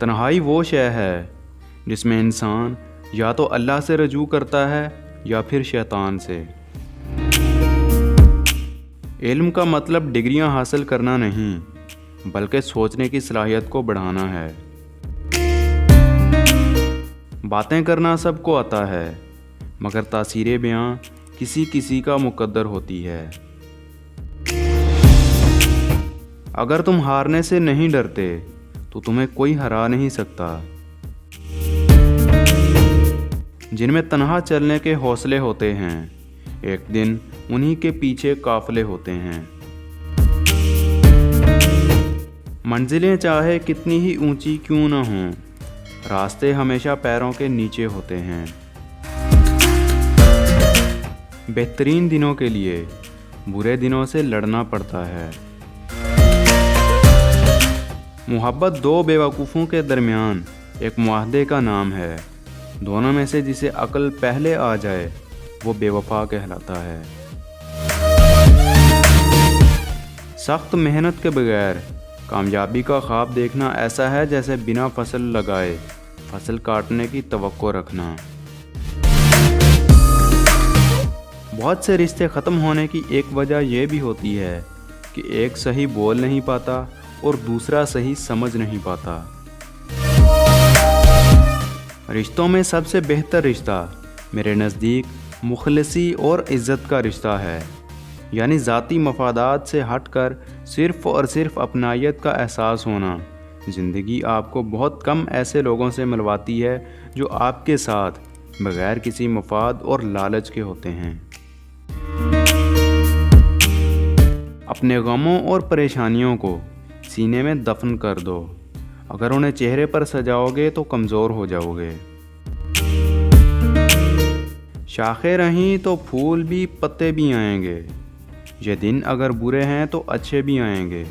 تنہائی وہ شے ہے جس میں انسان یا تو اللہ سے رجوع کرتا ہے یا پھر شیطان سے۔ علم کا مطلب ڈگریاں حاصل کرنا نہیں، بلکہ سوچنے کی صلاحیت کو بڑھانا ہے۔ باتیں کرنا سب کو آتا ہے، مگر تاثیر بیاں کسی کسی کا مقدر ہوتی ہے۔ اگر تم ہارنے سے نہیں ڈرتے تو تمہیں کوئی ہرا نہیں سکتا۔ جن میں تنہا چلنے کے حوصلے ہوتے ہیں، ایک دن انہی کے پیچھے قافلے ہوتے ہیں۔ منزلیں چاہے کتنی ہی اونچی کیوں نہ ہوں، راستے ہمیشہ پیروں کے نیچے ہوتے ہیں۔ بہترین دنوں کے لیے برے دنوں سے لڑنا پڑتا ہے۔ محبت دو بے وقوفوں کے درمیان ایک معاہدے کا نام ہے، دونوں میں سے جسے عقل پہلے آ جائے وہ بے وفا کہلاتا ہے۔ سخت محنت کے بغیر کامیابی کا خواب دیکھنا ایسا ہے جیسے بنا فصل لگائے فصل کاٹنے کی توقع رکھنا۔ بہت سے رشتے ختم ہونے کی ایک وجہ یہ بھی ہوتی ہے کہ ایک صحیح بول نہیں پاتا اور دوسرا صحیح سمجھ نہیں پاتا۔ رشتوں میں سب سے بہتر رشتہ میرے نزدیک مخلصی اور عزت کا رشتہ ہے، یعنی ذاتی مفادات سے ہٹ کر صرف اور صرف اپنائیت کا احساس ہونا۔ زندگی آپ کو بہت کم ایسے لوگوں سے ملواتی ہے جو آپ کے ساتھ بغیر کسی مفاد اور لالچ کے ہوتے ہیں۔ اپنے غموں اور پریشانیوں کو سینے میں دفن کر دو، اگر انہیں چہرے پر سجاؤ گے تو کمزور ہو جاؤ گے۔ شاخیں رہیں تو پھول بھی پتے بھی آئیں گے، یہ دن اگر برے ہیں تو اچھے بھی آئیں گے۔